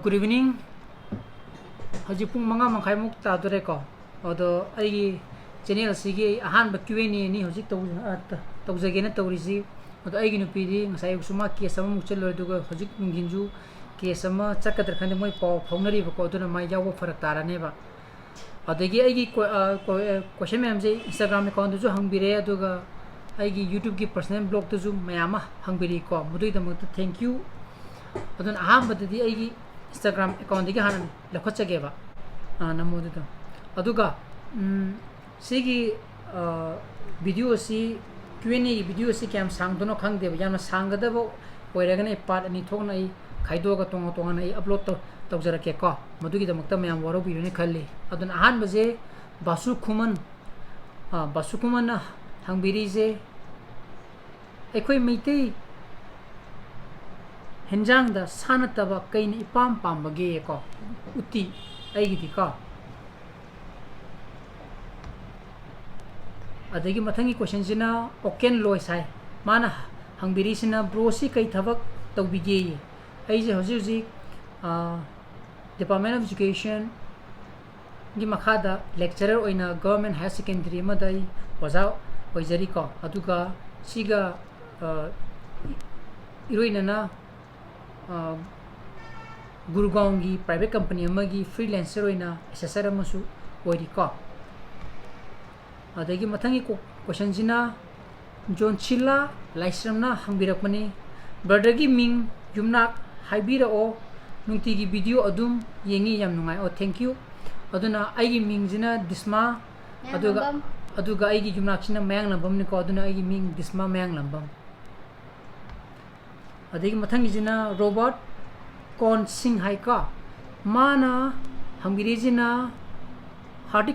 Good evening. Haji pung manga mangkai muk ta dore ko. Odo ai channel sigi ahan ba Q&A ni hojik to jage na tawrisi. Odo ai ginu pidi ngasai usuma ke sama muk chelo duga hojik nginju ke sama chakadar khande moi paw phongnari ba ko dona mai yawo farak tarane ba. Adagi ai gi question ma'am je Instagram account ju hangbire aduga ai gi YouTube gi personal blog to ju mayama hangbiri ko mudui da mut thank you. Adon aham badadi ai gi Instagram account digi hanan lakhachage ba namodu to aduga sigi video si Q&A video si kyam sang dono khang de yana sangada bo oiragane part ani thokna ai khaido ga tong tong ai upload to tawjarake ko madugi da makta mayam waro bi ne khalli adon ahan baje basu khuman na hangbiri je ekoi meitei henjang da sanataba kain ipam pambage ko uti aigi ka adagi mathangi question jina oken loy sai mana hangbiri sina bro si kai thabak tawbige ai je hoji Department of Education gi makhada lecturer oina government higher secondary madai oja oijari ko aduga siga iroina na Gurgaon gi private company amagi freelancer oina assessor amasu oiri ko adagi mathangi question jina John Chilla laisramna hangbirakmani bradagi ming yumnak haibira o nungti gi video adum yengi yam nungai o thank you aduna aigi ming jina disma aduga aigi yumnak china mayang lambam ni ko aduna aigi ming disma mayang lambam adagi mathangi jina Robert Kon Singh hai ka mana hangbiri jina hearty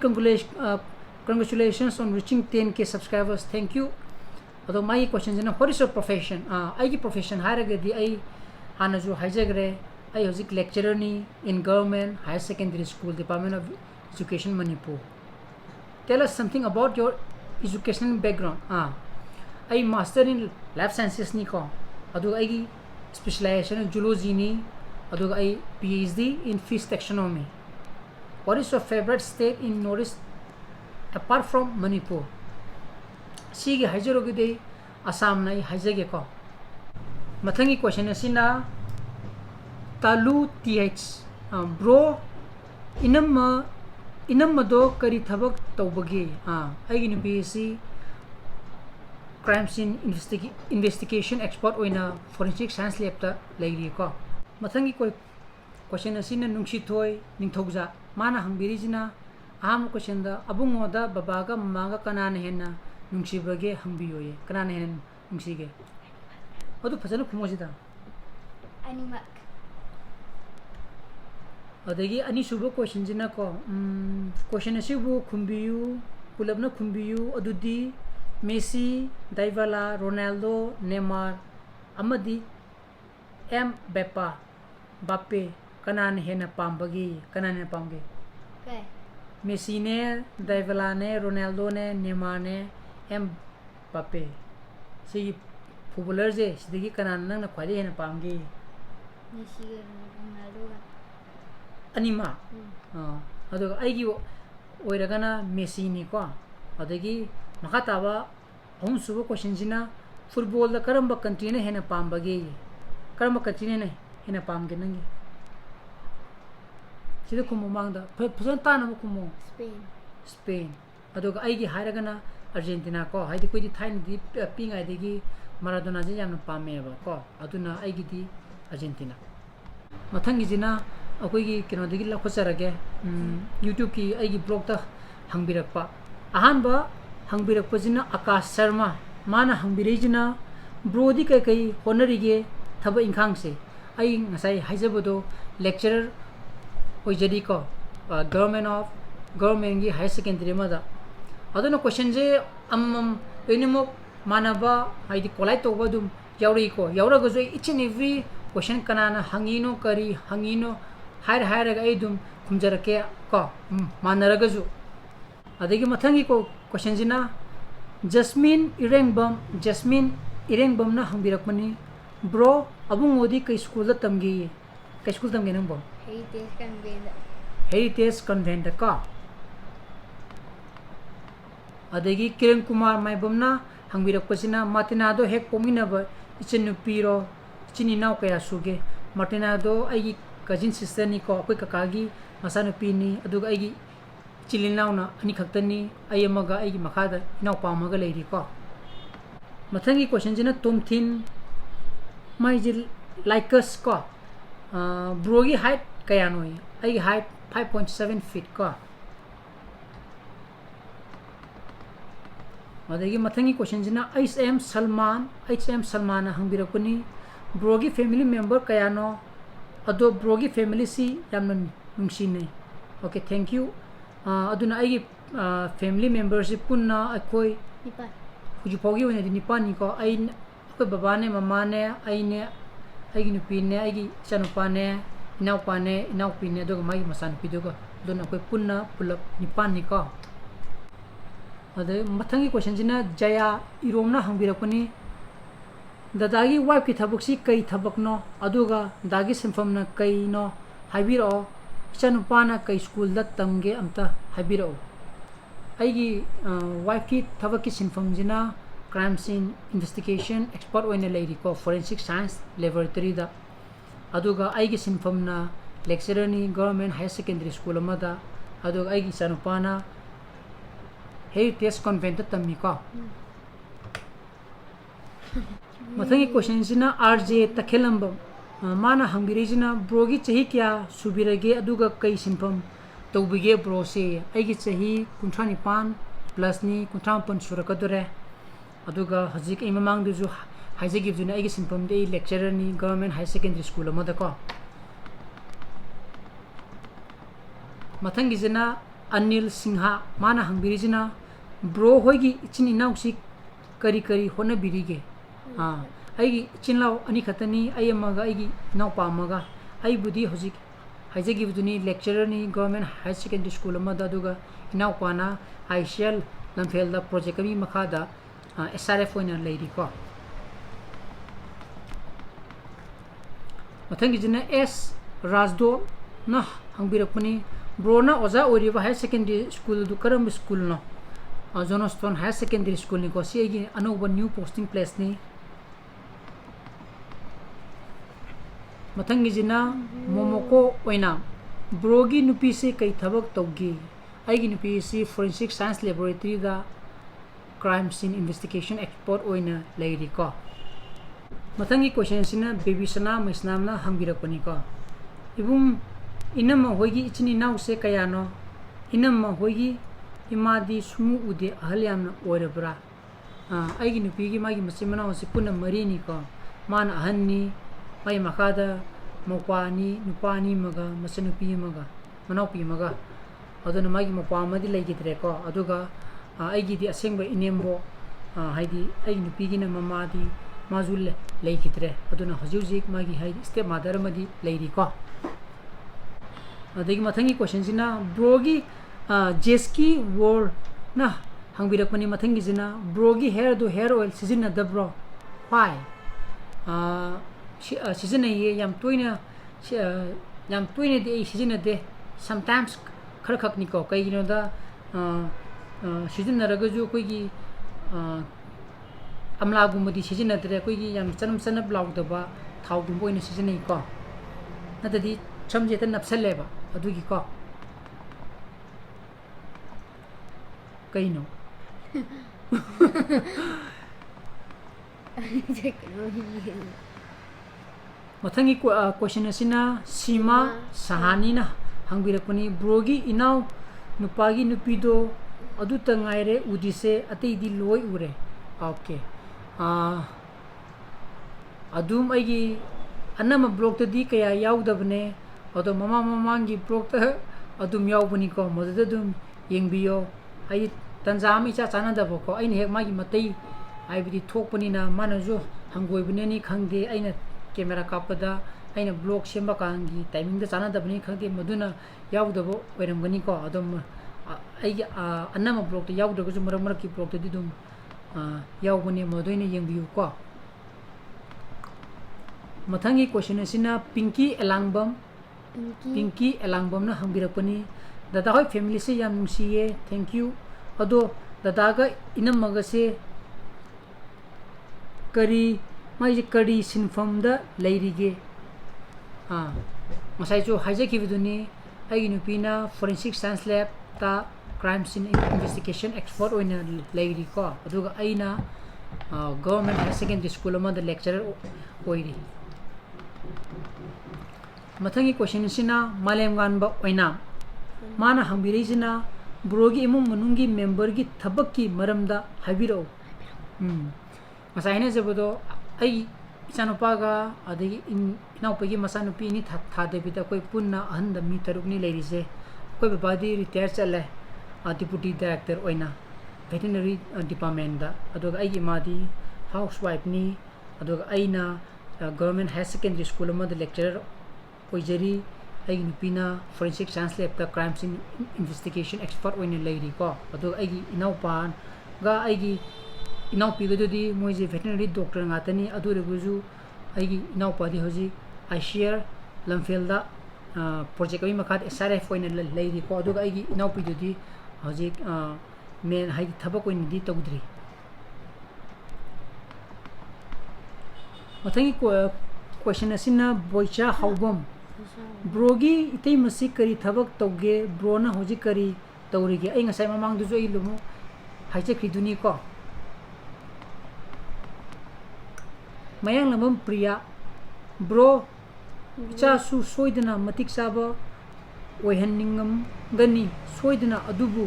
congratulations on reaching 10k subscribers thank you ado my question jina what is your profession aigi profession hairagadi ai hanaju haijagre ai hojik lecturer ni in government higher secondary school Department of Education Manipur tell us something about your educational background ai master in life sciences ni ko aduga ai specialization in zoology ni aduga ai PhD in fish taxonomy what is your favorite state in Northeast apart from Manipur sigi haijarogi de Assam nai haijage ko mathangi question asina talu th bro inam do kari thabak tawbagi aigi ni BSc crime scene investigation expert oina forensic science lab ta leiri ko mathangi question asina nungsi thoi ningthogja mana hangbiri jina aham question da abungo da babaga mamaga kanana henna nungsi bage hangbiyoye kanana hen nungsi ge adu phajana khumojida animak adagi ani subo question jina ko question asibu khumbiyu pulabna khumbiyu adudi Messi, Dybala, Ronaldo, Neymar, amadi Mbappe kanana hena pambagi kanana pamge okay Messi ne Dybala ne Ronaldo ne Neymar ne Mbappe si footballer je sidigi kanana na khwali hena pamge Messi Ronaldo anima aduga aigi oiragana Messi ni ko adagi makataba ahum subo question jina football da karamba country ne hena pambage karamba country ne hena pamge nangi sida kumu mangda phazan tana kumu Spain aduga aigi hairagana Argentina ko haidi koidi thain di pinga degi Maradona je yamna pame ba ko aduna aigi di Argentina mathangi jina akoigi kino degi la khosarage YouTube ki aigi blog ta hangbirakpa ahanba hangbirakpa jina Akash Sharma mana hangbiri jina brodi kai honarige thaba inkhang se ai ngasai haijabodo lecturer oijadi ko government gi higher secondary mada aduna question je enimo manaba haidi kolai to badum yauri ko yaura go each and every question kanana hangino kari hangino hair ga idum kumjarake ko manaraga ju adagi mathangi ko question jina Jasmine इरेंगबमना हंबिरकमनी bro अबुंगोदी कई school तमगी कई school तमगे नंबो Heritage Convent. हेरिटेज कन्वेंट का अदगी किरण कुमार माइबमना हंबिरकपसिना मार्टिनादो हेक पोमिनब इचनुपीरो इचिनिनाव कया सुगे मार्टिनादो आइगी कजिन सिस्टर नि को अकोय ककागी मसानुपीनी अदुगा आइगी चिलिनावना अनि खक्तनी अयमगा आइगी मखादा इनाव पामगा लेरी को मथंगी क्वेश्चन जिना तुमथिन माइजि लाइकस को ब्रोगी हाइट कया नोई आइगी हाइट 5.7 फीट को अदगी मथंगी क्वेश्चन जिना HM सलमान हंबिरकुनी ब्रोगी फैमिली मेंबर कया नो अदो ब्रोगी फैमिली सी यामन नुंगसिने ओके थैंक यू अदुना आइगी फैमिली मेंबर से पुन्ना अकोय Nipa. हुजु फोगी ओने दि निपानी को आई अकोय बाबा ने मम्मा ने आइने आइगी नुपी ने आइगी चनुपा ने इनाउपा ने इनाउपी ने दोग मागी मसान पिदोग दोन अकोय पुन्ना पुलप निपानी को अदे मथंगी क्वेश्चन जिना जया इरोमना हंबिरकुनी दादागी वाइफ की थबकसी कई थबकनो अदुगा दागी सिंफमना कईनो हाइबिरो इचनुपाना कई स्कूल द तमगे अमता हाइबिरो आइगी वाइफ की थबक की सिंफम जिना क्राइम सीन इन्वेस्टिगेशन एक्सपर्ट ओइने लेरी को फोरेंसिक साइंस लैबोरेटरी दा अदुगा आइगी सिंफमना लेक्चरर नि गवर्नमेंट हायर सेकेंडरी स्कूल अमदा अदुगा आइगी इचनुपाना हेरिटेज कन्वेंट तम्मी को मथंगी क्वेश्चन सिना आरजे तखेलंब माना हंगिरेजिना ब्रोगी चही क्या सुबिरगे अदुगा कई सिंफम तौबिगे ब्रो से आइगी चही 95 प्लस नि 95 सुरकदुरे अदुगा हजिक ए ममांग दुजु हाइजेगिब जुना आइगी सिंफम दे लेक्चरर नि गवर्नमेंट हायर सेकेंडरी स्कूल अमदा को मथंगी जिना अनिल सिंहा माना हंगिरेजिना ब्रो होगी इचिन इनाउसी करी करी होना बिरिगे आइगी चिनलाव अनि खतनी अयमगा आइगी नाउपा मगा आई बुदी हजिक हाइजेगिबदुनी लेक्चरर नि गवर्नमेंट हायर सेकेंडरी स्कूल अमदा दुगा इनाउपाना आईसीएल लंफेल दा प्रोजेक्ट कमी मखादा एसआरएफ ओइना लेरी को मथंगी जिना एस राजदो ना हंबिरकपनी ब्रोना ओजा ओरिबा हायर सेकेंडरी स्कूल दु करम स्कूल नो जोनस्टोन हायर सेकेंडरी स्कूल नि को सिगी अनोबा न्यू पोस्टिंग प्लेस नि मथंगी जिना मोमोको ओइना ब्रोगी नुपी से कई थबक तौगी आइगी नुपी से फोरेंसिक साइंस लैबोरेटरी दा क्राइम सीन इन्वेस्टिगेशन एक्सपर्ट ओइना लेरी को मथंगी क्वेश्चन सिना बेबी सना मैसनामना हंबिरकपनी को इबुम इनम होगी इचिनी नाउ से कयानो इनम होगी इमादी सुमु उदे अहल यामना ओरबरा आइगी नुपीगी मागी मसिमना से पुना मरीनी को मान अहन्नी माई मखादा मौपानी नुपानी मगा मसनुपी मगा मनाउपी मगा अदुना मागी मौपा मदी लेगिद्रे को अदुगा आइगी दि असेंग इनेम्बो हाइदी आइगी नुपीगी ना ममादी माजुल लेगिद्रे अदुना हजुजिक मागी हाइदी स्टेप मदर मदी लेरी को अदगी मथंगी क्वेश्चन जिना ब्रोगी जेस्की वोर ना हंबिरकपनी मथंगी जिना ब्रोगी हेयर दो हेयर ऑयल सिजना दब्रो पाई सिजना ये याम तोइने दे सिजना दे समटाइम्स खर खकनी को कईनो दा सिजना रगजु कोइगी अमलागुमदी सिजना दरे कोइगी याम चनम चनब लाउदबा थाउगुम बोइने सिजना को नतदी समजे त नपसलेबा अदुगी को कईनो मथंगी क्वेश्चन असिना सीमा सहानीना हंबिरकपनी ब्रोगी इनाउ नुपागी नुपीदो अदु तंगाइरे उदिसे अतैदी लोय उरे ओके अदुम आइगी अनम ब्लॉक तदी कया याउदबने अदो ममा ममांगी ब्लॉक त अदुम याउबनी को मदद दुम येंबियो आई तंजाम इचा चानादबो को आइन हेक मागी मतई आइबदी थोकपनिना मानजो हंगोइबनेनी खंगदे आइना कैमरा कापदा आइना ब्लॉग सेंबा कांगी टाइमिंग द चानादबनी खंगदे मदुना याउदबो ओइरमगनी को अदम आई अनम ब्लॉग त याउदगजु मरक मरक की ब्लॉग तदी दुम याउबने मदोइना येंबियो को मथंगी क्वेश्चन असिना पिंकी एलांगबम Pinky. पिंकी एलांगबम ना हंबिरपनी दादा होय फैमिली से याम नुसिए थैंक यू अदो दादा गा इनमग से करी माइ करी सिनफम द लेरिगे मसाइ जो हाइजेखिबदुनी आइगी नुपीना फोरेंसिक साइंस लैब ता क्राइम सीन इन्वेस्टिगेशन एक्सपर्ट ओइना लेरी को अदुगा आइना गवर्नमेंट हायर सेकेंडरी स्कूल अमदा लेक्चरर ओइरी मथंगी क्वेश्चन सिना मालेमगानबा ओइना माना हंबिरेसिना ब्रोगी इमुंग मनुंगी मेंबर की थबक की मरमदा हाबिरो मसाइने जबदो आई इचानुपागा अदगी इनाउपगी मसानुपी नि थादेबिदा कोई पुन्ना अहंद मी तरुकनी लेरिसे कोई बाबादी रिटायर चले डिप्यूटी डायरेक्टर ओइना वेटरनरी डिपार्टमेंट दा अदोगा आइगी मादी हाउसवाइफ नि अदोगा आइना गवर्नमेंट हायर सेकेंडरी स्कूल अमदा लेक्चरर ओइजरी आइगी नुपीना फोरेंसिक साइंस लैब दा क्राइम सीन इन्वेस्टिगेशन एक्सपर्ट ओइना लेरी को अदोगा आइगी इनाउपान गा आइगी इनाउपीगदुदी मोइजे वेटरनरी डॉक्टर ngaतनी अदुरगुजु आइगी इनाउपादी होजी आईसीआर लमफेलदा प्रोजेक्ट अबी मखाद एसआरएफ ओइना लेरी को अदुगा आइगी इनाउपीदुदी होजी मेन हाइदी थबक ओइनदी तौद्री मथंगी क्वेश्चन असिना बोइचा हाउबम ब्रोगी इतै मसी करी थबक तौगे ब्रोना होजी करी तौरिगे आई ngasai mamang दुजु आई लुमु हाइजेखिदुनी को मयांग लमम प्रिया ब्रो चासु सोइदना मतिक साबा ओइहन्निंगम गनी सोइदना अदुबु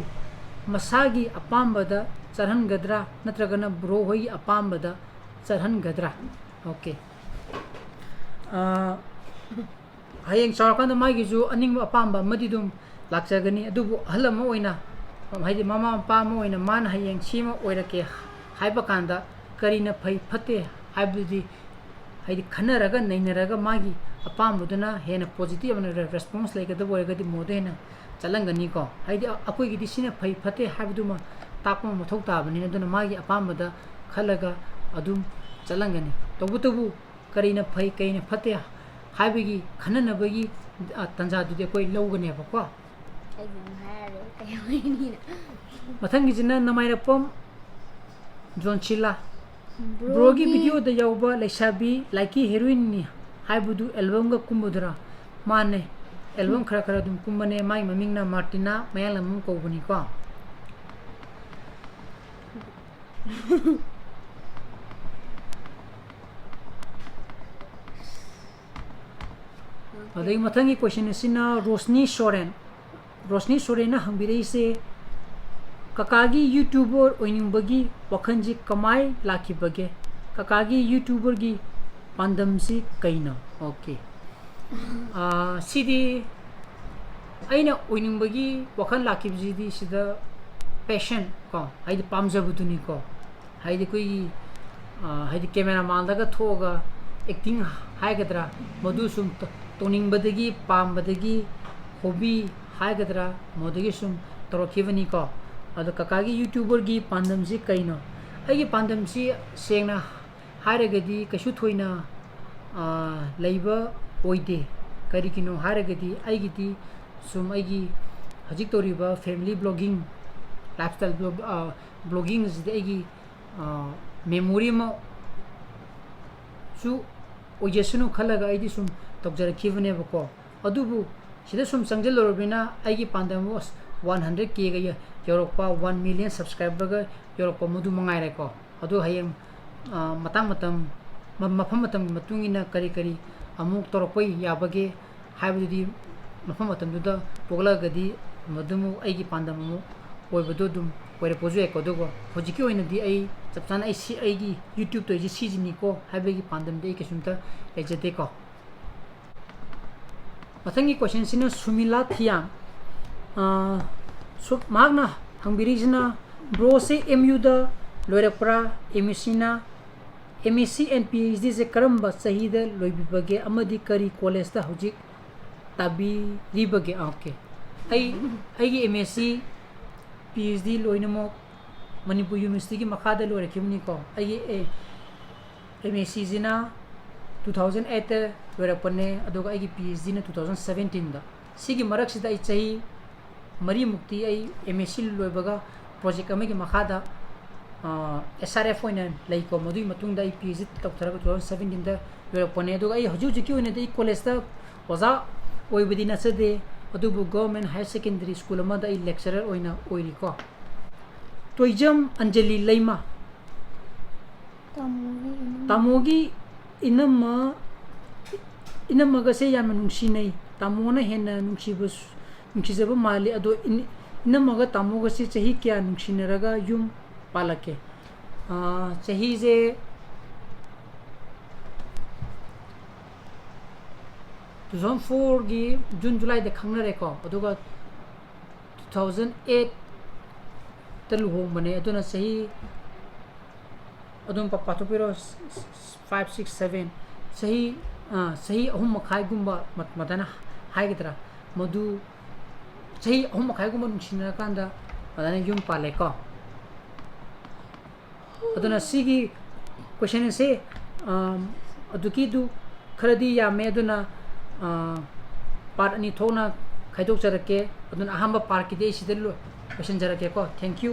मसागी अपाम्बदा चरहनगद्रा नत्रगना ब्रो होई अपाम्बदा चरहनगद्रा ओके हयेंग चारकन मागिजु अनिंग अपाम्बा मदिदुम लाक्चगनी अदुबु हलम ओइना हाइदि मामा मपा म ओइना मान हयेंग सीमा ओइरके हाइबा कांदा करिना फै फते हाइबदि हाइदि खनरगा नैनरगा मागी अपाम्बुदना हेना पॉजिटिव अन रेस्पॉन्स लेगदबो ओइगदि मोदेना चलंगनी को हाइदि अकोइगिदि सिना फै फते हाइबदुमा ताकम मथौ ताबनि अदुना मागी अपाम्बदा खलगा अदुम चलंगनी तबुतबु करिना फै कइना फते हाइबगी खननबगी तंजादुदि कोइ लौगनेबको मथंगिजिना नमाइरपम जोनचिला ब्रोगी वीडियो द याउबा लैसाबी लाइकी हेरोइन नि हाइबुदु एल्बम गा कुम्बुदरा माने एल्बम खरा खरा दुम कुम्बने माइ ममिंगना मार्टिना मयालम कोबनी को अदई मथंगी क्वेश्चन सिना रोशनी सोरेन हंबिरई से ककागी यूट्यूबर ओइनिंबगी वखंजी कमाई लाखिबगे ककागी यूट्यूबर की पांदम से कइना ओके सिदी अइना ओइनिंबगी वखन लाखिबजीदी सिदा पैशन को हाइदि पामजबुदुनी को हाइदि कोई हाइदि कैमरा मानदागा थोगा एक्टिंग हाइगदरा मधु सुम तोनिंबदगी पामबदगी हॉबी हाइगदरा मोदगी सुम तोरखिबनी को अदो ककागी यूट्यूबर की पांदम से कइनो अइगी पांदम से सेंगना हारगदी कशु थोइना लैबा ओइदे करिकिनो हारगदी अइगिदी सुम अइगी हजिक तोरिबा फैमिली ब्लॉगिंग लाइफस्टाइल ब्लॉगिंग जिदे अइगी मेमोरी म सु ओजेसनु खलगा अइदी सुम तौजरखिबनेबको अदुबु सिदा सुम चंगजलरबिना अइगी पांदम 100K गा योरपा 1 मिलियन सब्सक्राइबर गा योरपा मधु मंगाइरेको अदु हयेंग मतम मफम मतम मतुंगिना करी करी अमुक तोरपै याबगे हाइबदि मफम मतमदुदा पोगलागदी मदुमु अइगी पांदमु ओइबदु दुम ओइरे पोजुएको दुगो होजिकी ओइनदि अइ चपचान अइ सी अइगी YouTube तो इजि सिजिनी को हाइबगी पांदमदि केसुमता लेजते को मथंगी क्वेश्चन सिना सुमिला थियाम मागना हंबिरिजना ब्रो से MU दा लोइरपरा MSc and PhD से करम्बा सहीदा लोइबिबगे अमदि करी कॉलेज दा हुजिक ताबी रिबगे ओके अइगी MSc PhD लोइनमो मणिपुर यूनिवर्सिटी की मखादा लोइरखिबनी को अइगी MSc जिना 2008 लोरपने अदुगा आई PhD ना 2017 दा सिगी मरक सिदा आई चाही मरी मुक्ति आई MSc लोबगा प्रोजेक्ट अमे की मखादा SRF होइना लाइको मदुई मतुंग दा आई PhD तौथरगा 2017 दा लोरपने अदुगा आई हजु जिकी होइना दा कॉलेज दा ओजा ओइबदी नसदे अदुबु गवर्नमेंट हायर सेकेंडरी स्कूल अमदा आई लेक्चरर होइना ओइरिको तोइजम अंजलि लैमा तामोगी इनमगा से याम नुंसिनै तामोना हेना नुंसिजब माले अदो इनमगा तामोगा से चही क्या नुंसिनरगा युम पालके चही जे 2004 गी जून जुलाई दे खंगनरेको अदुगा 2008 तलुहोंबने अदुना चही अदुम पाथोपिरो 5 6 7 सही अहुम मखाई गुम्बा मदना हाइगद्रा मधु सही अहुम मखाई गुम्बा नुंसिना कांदा मदना युम पालेको अदुना सिगी क्वेश्चन से अदुकी दु खरदी यामे अदुना पार्ट अनि थोना खाइदोक जरके अदुना अहम पार्ट की दे सिदल क्वेश्चन जरके को थैंक यू